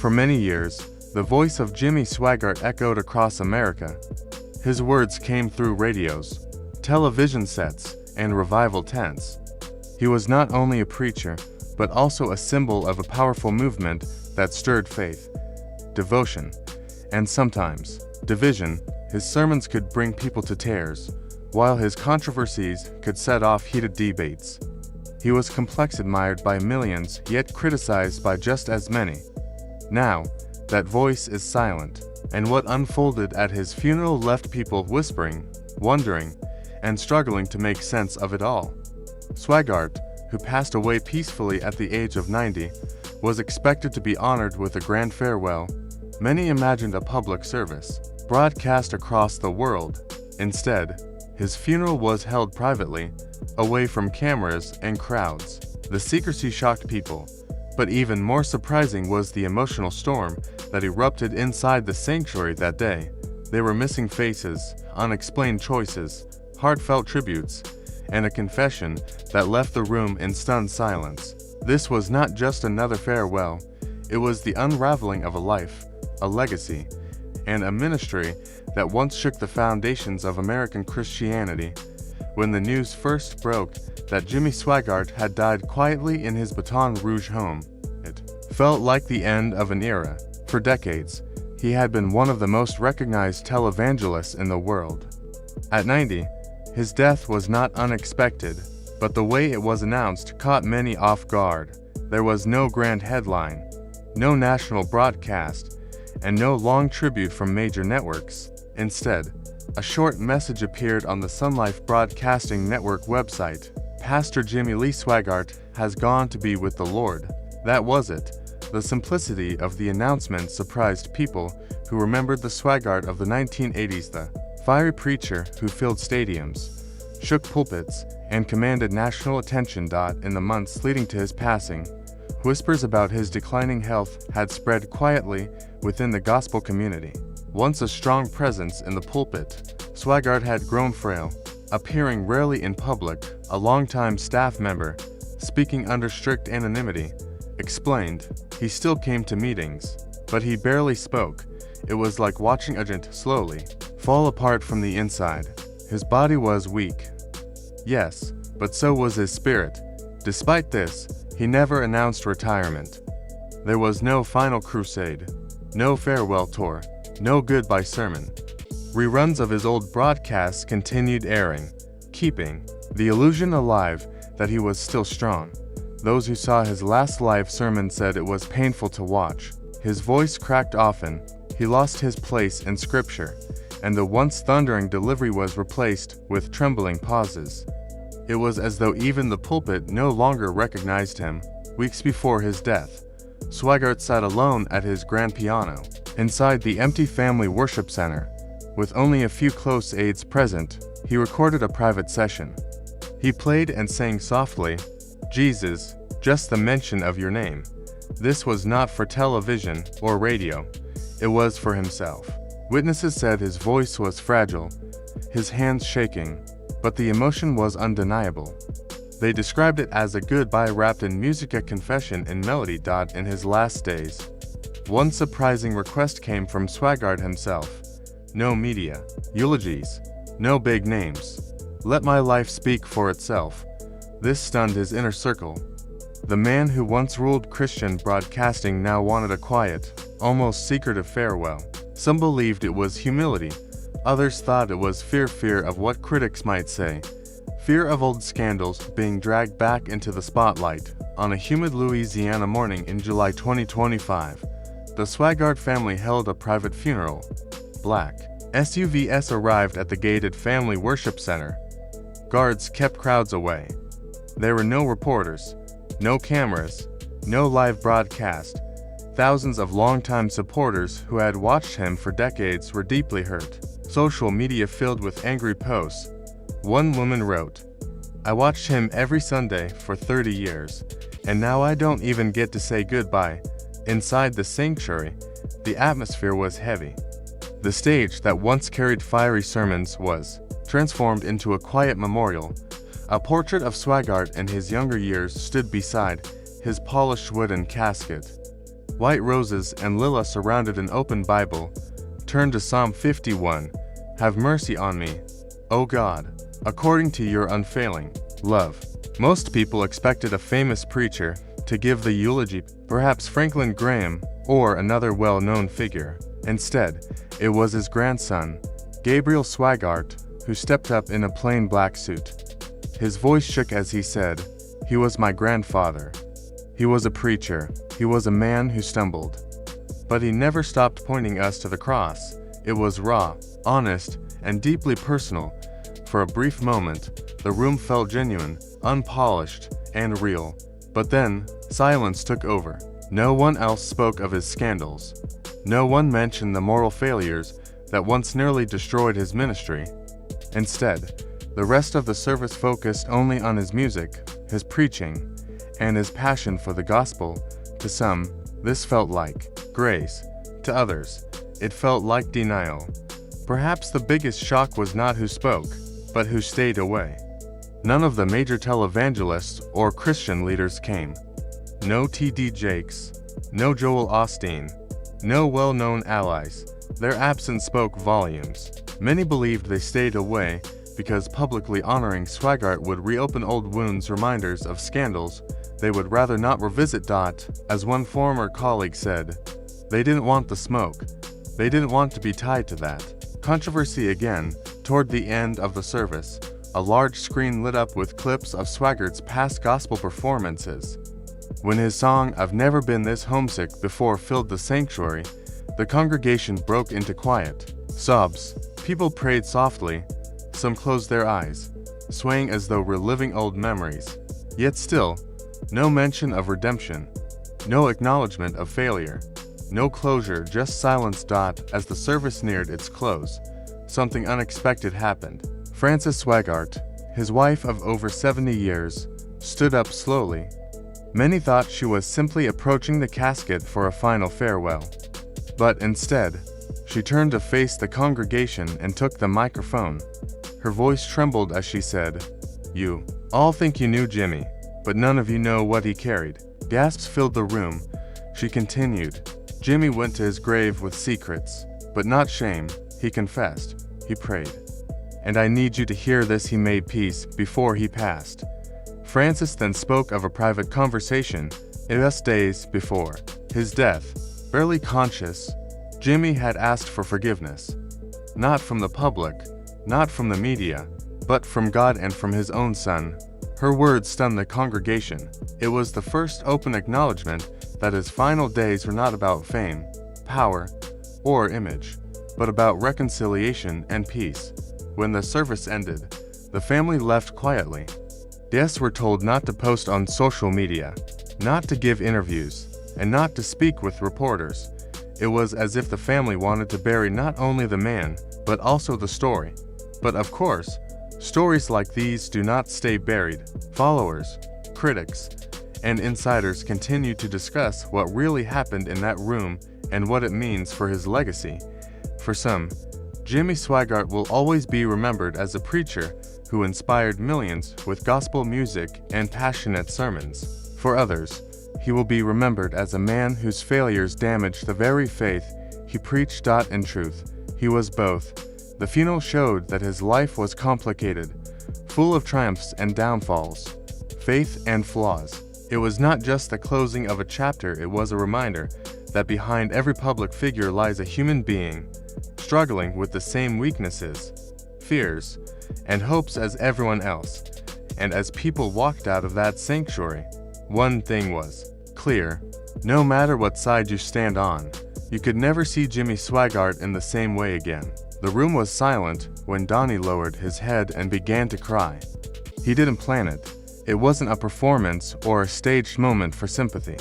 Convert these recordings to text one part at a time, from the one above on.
For many years, the voice of Jimmy Swaggart echoed across America. His words came through radios, television sets, and revival tents. He was not only a preacher, but also a symbol of a powerful movement that stirred faith, devotion, and sometimes division. His sermons could bring people to tears, while his controversies could set off heated debates. He was complex, admired by millions, yet criticized by just as many. Now, that voice is silent, and what unfolded at his funeral left people whispering, wondering, and struggling to make sense of it all. Swaggart, who passed away peacefully at the age of 90, was expected to be honored with a grand farewell. Many imagined a public service, broadcast across the world. Instead, his funeral was held privately, away from cameras and crowds. The secrecy shocked people, but even more surprising was the emotional storm that erupted inside the sanctuary that day. There were missing faces, unexplained choices, heartfelt tributes, and a confession that left the room in stunned silence. This was not just another farewell, it was the unraveling of a life, a legacy, and a ministry that once shook the foundations of American Christianity. When the news first broke that Jimmy Swaggart had died quietly in his Baton Rouge home, it felt like the end of an era. For decades, he had been one of the most recognized televangelists in the world. At 90, his death was not unexpected, but the way it was announced caught many off guard. There was no grand headline, no national broadcast, and no long tribute from major networks. Instead, a short message appeared on the Sun Life Broadcasting Network website. Pastor Jimmy Lee Swaggart has gone to be with the Lord. That was it. The simplicity of the announcement surprised people who remembered the Swaggart of the 1980s, the fiery preacher who filled stadiums, shook pulpits, and commanded national attention. In the months leading to his passing, whispers about his declining health had spread quietly within the gospel community. Once a strong presence in the pulpit, Swaggart had grown frail, appearing rarely in public. A longtime staff member, speaking under strict anonymity, explained, he still came to meetings, but he barely spoke. It was like watching a giant slowly fall apart from the inside. His body was weak, yes, but so was his spirit. Despite this, he never announced retirement. There was no final crusade, no farewell tour, no goodbye sermon. Reruns of his old broadcasts continued airing, keeping the illusion alive that he was still strong. Those who saw his last live sermon said it was painful to watch. His voice cracked often, he lost his place in scripture, and the once thundering delivery was replaced with trembling pauses. It was as though even the pulpit no longer recognized him. Weeks before his death, Swaggart sat alone at his grand piano, inside the empty family worship center. With only a few close aides present, he recorded a private session. He played and sang softly, "Jesus, just the mention of your name." This was not for television or radio, it was for himself. Witnesses said his voice was fragile, his hands shaking, but the emotion was undeniable. They described it as a goodbye wrapped in music, a confession in melody. In his last days, one surprising request came from Swaggart himself. No media, eulogies, no big names. Let my life speak for itself. This stunned his inner circle. The man who once ruled Christian broadcasting now wanted a quiet, almost secretive farewell. Some believed it was humility. Others thought it was fear of what critics might say. Fear of old scandals being dragged back into the spotlight. On a humid Louisiana morning in July 2025, the Swaggart family held a private funeral. Black SUVs arrived at the gated family worship center. Guards kept crowds away. There were no reporters, no cameras, no live broadcast. Thousands of longtime supporters who had watched him for decades were deeply hurt. Social media filled with angry posts. One woman wrote, "I watched him every Sunday for 30 years, and now I don't even get to say goodbye." Inside the sanctuary, the atmosphere was heavy. The stage that once carried fiery sermons was transformed into a quiet memorial. A portrait of Swaggart in his younger years stood beside his polished wooden casket. White roses and Lila surrounded an open Bible. Turn to Psalm 51. Have mercy on me, O God, according to your unfailing love. Most people expected a famous preacher to give the eulogy, perhaps Franklin Graham or another well-known figure. Instead, it was his grandson, Gabriel Swaggart, who stepped up in a plain black suit. His voice shook as he said, "He was my grandfather. He was a preacher. He was a man who stumbled. But he never stopped pointing us to the cross." It was raw, honest, and deeply personal. For a brief moment, the room felt genuine, unpolished, and real. But then, silence took over. No one else spoke of his scandals. No one mentioned the moral failures that once nearly destroyed his ministry. Instead, the rest of the service focused only on his music, his preaching, and his passion for the gospel. To some, this felt like grace. To others, it felt like denial. Perhaps the biggest shock was not who spoke, but who stayed away. None of the major televangelists or Christian leaders came. No T.D. Jakes, no Joel Osteen, no well-known allies. Their absence spoke volumes. Many believed they stayed away because publicly honoring Swaggart would reopen old wounds, reminders of scandals they would rather not revisit. As one former colleague said, they didn't want the smoke. They didn't want to be tied to that controversy again. Toward the end of the service, a large screen lit up with clips of Swaggart's past gospel performances. When his song "I've Never Been This Homesick Before" filled the sanctuary, the congregation broke into quiet sobs. People prayed softly. Some closed their eyes, swaying as though reliving old memories. Yet still, no mention of redemption, no acknowledgement of failure, no closure, just silence. As the service neared its close, something unexpected happened. Frances Swaggart, his wife of over 70 years, stood up slowly. Many thought she was simply approaching the casket for a final farewell. But instead, she turned to face the congregation and took the microphone. Her voice trembled as she said, "You all think you knew Jimmy, but none of you know what he carried." Gasps filled the room. She continued, "Jimmy went to his grave with secrets, but not shame. He confessed. He prayed. And I need you to hear this: he made peace before he passed." Frances then spoke of a private conversation just days before his death. Barely conscious, Jimmy had asked for forgiveness. Not from the public, not from the media, but from God and from his own son. Her words stunned the congregation. It was the first open acknowledgement that his final days were not about fame, power, or image, but about reconciliation and peace. When the service ended, the family left quietly. Guests were told not to post on social media, not to give interviews, and not to speak with reporters. It was as if the family wanted to bury not only the man, but also the story. But of course, stories like these do not stay buried. Followers, critics, and insiders continue to discuss what really happened in that room and what it means for his legacy. For some, Jimmy Swaggart will always be remembered as a preacher who inspired millions with gospel music and passionate sermons. For others, he will be remembered as a man whose failures damaged the very faith he preached. In truth, he was both. The funeral showed that his life was complicated, full of triumphs and downfalls, faith and flaws. It was not just the closing of a chapter, it was a reminder that behind every public figure lies a human being, struggling with the same weaknesses, fears, and hopes as everyone else. And as people walked out of that sanctuary, one thing was clear: no matter what side you stand on, you could never see Jimmy Swaggart in the same way again. The room was silent when Donnie lowered his head and began to cry. He didn't plan it. It wasn't a performance or a staged moment for sympathy.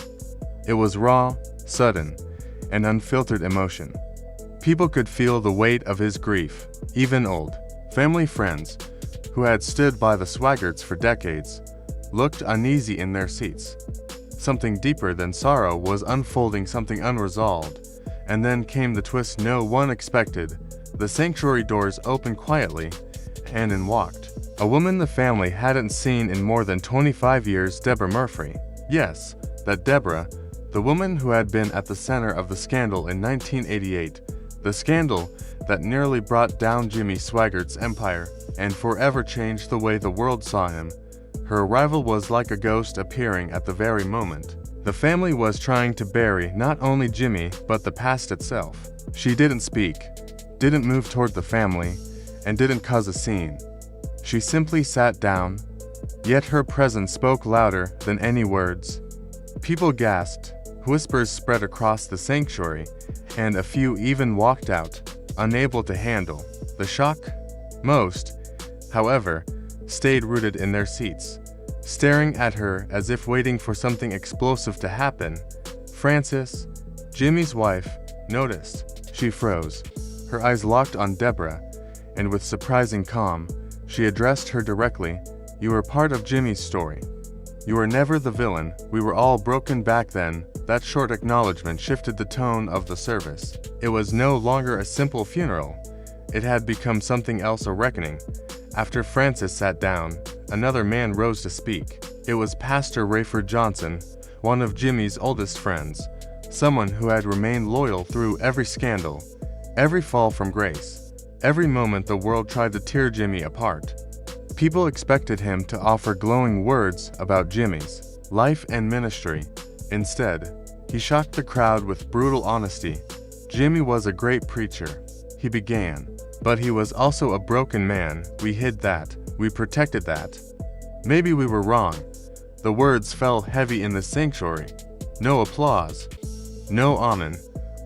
It was raw, sudden, and unfiltered emotion. People could feel the weight of his grief. Even old family friends, who had stood by the Swaggarts for decades, looked uneasy in their seats. Something deeper than sorrow was unfolding, something unresolved. And then came the twist no one expected. The sanctuary doors opened quietly, and in walked a woman the family hadn't seen in more than 25 years, Deborah Murphy. Yes, that Deborah, the woman who had been at the center of the scandal in 1988, the scandal that nearly brought down Jimmy Swaggart's empire and forever changed the way the world saw him. Her arrival was like a ghost appearing at the very moment. The family was trying to bury not only Jimmy, but the past itself. She didn't speak, didn't move toward the family, and didn't cause a scene. She simply sat down, yet her presence spoke louder than any words. People gasped, whispers spread across the sanctuary, and a few even walked out, unable to handle the shock. Most, however, stayed rooted in their seats, staring at her as if waiting for something explosive to happen. Frances, Jimmy's wife, noticed. She froze, her eyes locked on Deborah, and with surprising calm, she addressed her directly. "You were part of Jimmy's story. You were never the villain. We were all broken back then." That short acknowledgement shifted the tone of the service. It was no longer a simple funeral. It had become something else, a reckoning. After Frances sat down, another man rose to speak. It was Pastor Rayford Johnson, one of Jimmy's oldest friends, someone who had remained loyal through every scandal, every fall from grace, every moment the world tried to tear Jimmy apart. People expected him to offer glowing words about Jimmy's life and ministry. Instead, he shocked the crowd with brutal honesty. "Jimmy was a great preacher," he began, "but he was also a broken man. We hid that. We protected that. Maybe we were wrong." The words fell heavy in the sanctuary. No applause. No amen.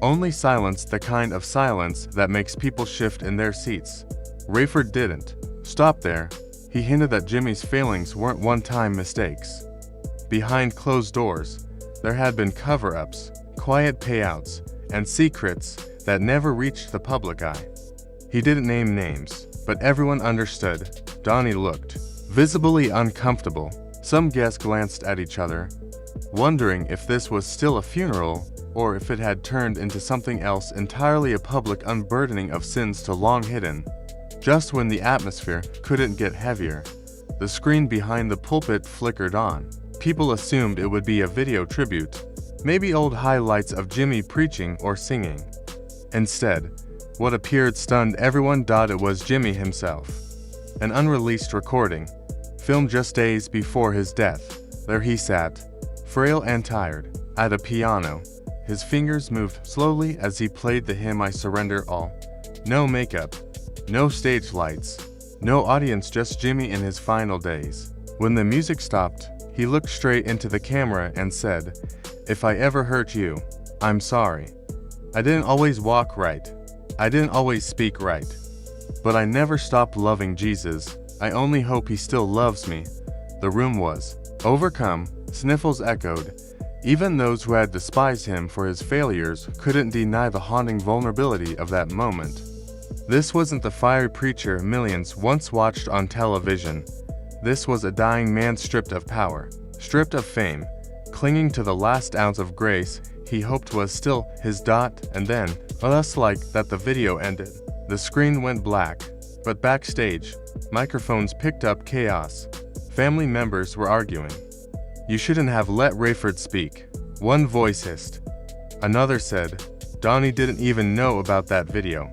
Only silence, the kind of silence that makes people shift in their seats. Rayford didn't stop there. He hinted that Jimmy's failings weren't one-time mistakes. Behind closed doors, there had been cover-ups, quiet payouts, and secrets that never reached the public eye. He didn't name names, but everyone understood. Donnie looked visibly uncomfortable. Some guests glanced at each other, wondering if this was still a funeral or if it had turned into something else entirely, a public unburdening of sins too long hidden. Just when the atmosphere couldn't get heavier, the screen behind the pulpit flickered on. People assumed it would be a video tribute, maybe old highlights of Jimmy preaching or singing. Instead, what appeared stunned everyone. It was Jimmy himself. An unreleased recording, filmed just days before his death. There he sat, frail and tired, at a piano. His fingers moved slowly as he played the hymn "I Surrender All." No makeup, no stage lights, no audience, just Jimmy in his final days. When the music stopped, he looked straight into the camera and said, "If I ever hurt you, I'm sorry. I didn't always walk right. I didn't always speak right. But I never stopped loving Jesus. I only hope he still loves me." The room was overcome. Sniffles echoed. Even those who had despised him for his failures couldn't deny the haunting vulnerability of that moment. This wasn't the fiery preacher millions once watched on television. This was a dying man, stripped of power, stripped of fame, clinging to the last ounce of grace he hoped was still his. And then, just like that, the video ended. The screen went black, but backstage, microphones picked up chaos. Family members were arguing. "You shouldn't have let Rayford speak," one voice hissed. Another said, "Donnie didn't even know about that video.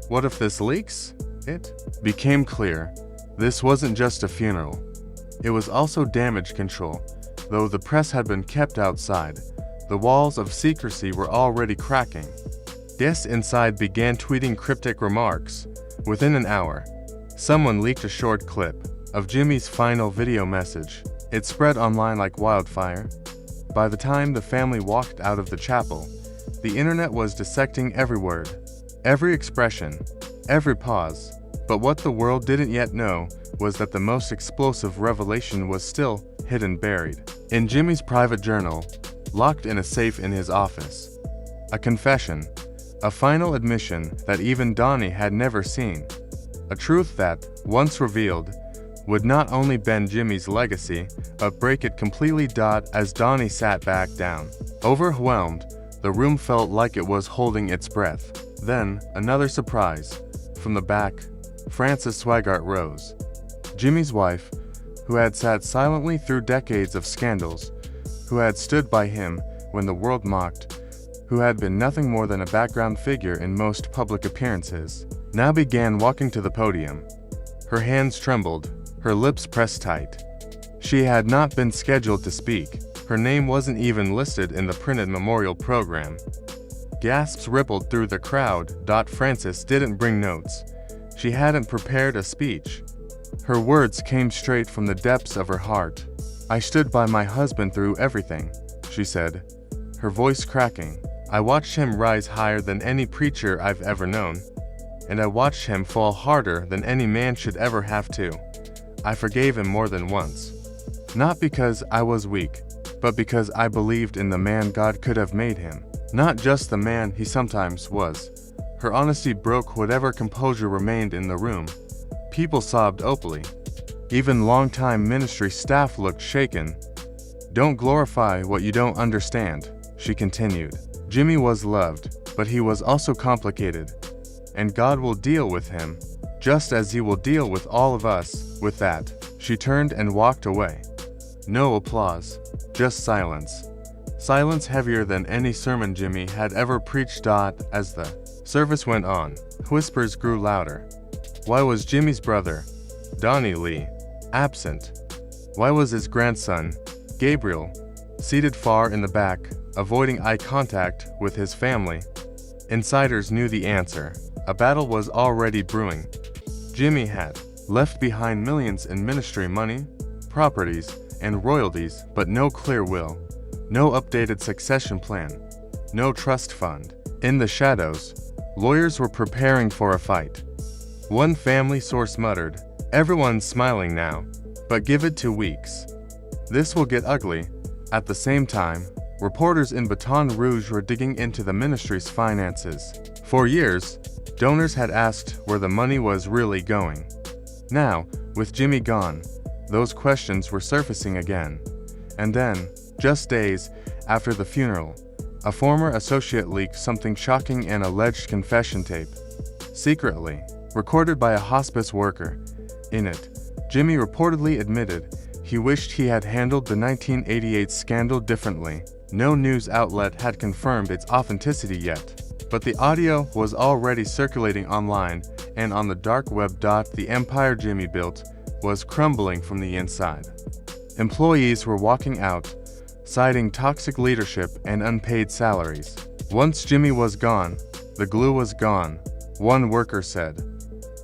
What if this leaks?" It became clear this wasn't just a funeral. It was also damage control. Though the press had been kept outside, the walls of secrecy were already cracking. Guests inside began tweeting cryptic remarks. Within an hour, someone leaked a short clip of Jimmy's final video message. It spread online like wildfire. By the time the family walked out of the chapel, the internet was dissecting every word, every expression, every pause. But what the world didn't yet know was that the most explosive revelation was still hidden, buried in Jimmy's private journal, locked in a safe in his office. A confession, a final admission that even Donnie had never seen. A truth that, once revealed, would not only bend Jimmy's legacy, but break it completely. As Donnie sat back down, overwhelmed, the room felt like it was holding its breath. Then, another surprise. From the back, Frances Swaggart rose. Jimmy's wife, who had sat silently through decades of scandals, who had stood by him when the world mocked, who had been nothing more than a background figure in most public appearances, now began walking to the podium. Her hands trembled, her lips pressed tight. She had not been scheduled to speak. Her name wasn't even listed in the printed memorial program. Gasps rippled through the crowd. Frances didn't bring notes. She hadn't prepared a speech. Her words came straight from the depths of her heart. "I stood by my husband through everything," she said, her voice cracking. "I watched him rise higher than any preacher I've ever known, and I watched him fall harder than any man should ever have to. I forgave him more than once. Not because I was weak, but because I believed in the man God could have made him, not just the man he sometimes was." Her honesty broke whatever composure remained in the room. People sobbed openly. Even longtime ministry staff looked shaken. "Don't glorify what you don't understand," she continued. "Jimmy was loved, but he was also complicated. And God will deal with him, just as he will deal with all of us." With that, she turned and walked away. No applause, just silence. Silence heavier than any sermon Jimmy had ever preached. As the service went on, whispers grew louder. Why was Jimmy's brother, Donnie Lee, absent? Why was his grandson, Gabriel, seated far in the back, avoiding eye contact with his family? Insiders knew the answer. A battle was already brewing. Jimmy had left behind millions in ministry money, properties, and royalties, but no clear will, no updated succession plan, no trust fund. In the shadows, lawyers were preparing for a fight. One family source muttered, "Everyone's smiling now, but give it 2 weeks. This will get ugly." At the same time, reporters in Baton Rouge were digging into the ministry's finances. For years, donors had asked where the money was really going. Now, with Jimmy gone, those questions were surfacing again. And then, just days after the funeral, a former associate leaked something shocking: an alleged confession tape, secretly recorded by a hospice worker. In it, Jimmy reportedly admitted he wished he had handled the 1988 scandal differently. No news outlet had confirmed its authenticity yet, but the audio was already circulating online and on the dark web. The empire Jimmy built was crumbling from the inside. Employees were walking out, citing toxic leadership and unpaid salaries. Once Jimmy was gone, the glue was gone, one worker said.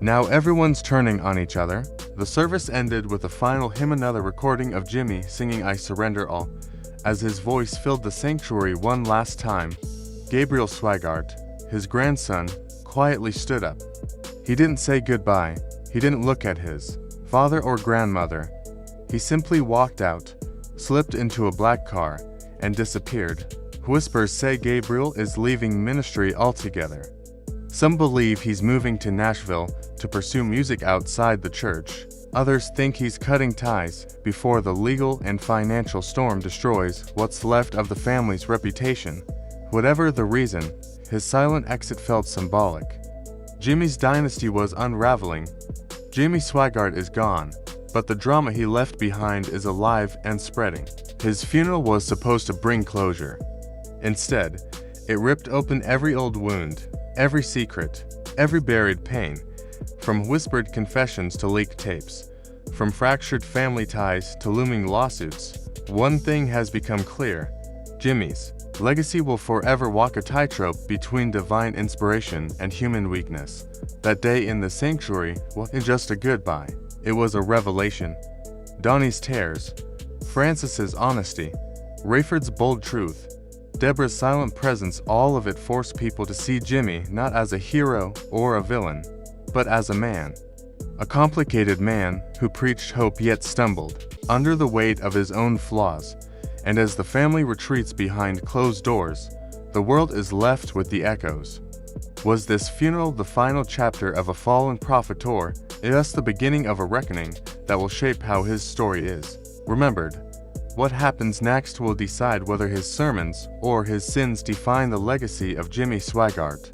Now everyone's turning on each other. The service ended with a final hymn, another recording of Jimmy singing "I Surrender All." As his voice filled the sanctuary one last time, Gabriel Swaggart, his grandson, quietly stood up. He didn't say goodbye. He didn't look at his father or grandmother. He simply walked out, slipped into a black car, and disappeared. Whispers say Gabriel is leaving ministry altogether. Some believe he's moving to Nashville to pursue music outside the church. Others think he's cutting ties before the legal and financial storm destroys what's left of the family's reputation. Whatever the reason, his silent exit felt symbolic. Jimmy's dynasty was unraveling. Jimmy Swaggart is gone, but the drama he left behind is alive and spreading. His funeral was supposed to bring closure. Instead, it ripped open every old wound, every secret, every buried pain, from whispered confessions to leaked tapes, from fractured family ties to looming lawsuits. One thing has become clear: Jimmy's legacy will forever walk a tightrope between divine inspiration and human weakness. That day in the sanctuary wasn't just a goodbye, it was a revelation. Donnie's tears, Frances's honesty, Rayford's bold truth, Deborah's silent presence, all of it forced people to see Jimmy not as a hero or a villain, but as a man. A complicated man who preached hope yet stumbled under the weight of his own flaws. And as the family retreats behind closed doors, the world is left with the echoes. Was this funeral the final chapter of a fallen prophet, or is the beginning of a reckoning that will shape how his story is remembered? What happens next will decide whether his sermons or his sins define the legacy of Jimmy Swaggart.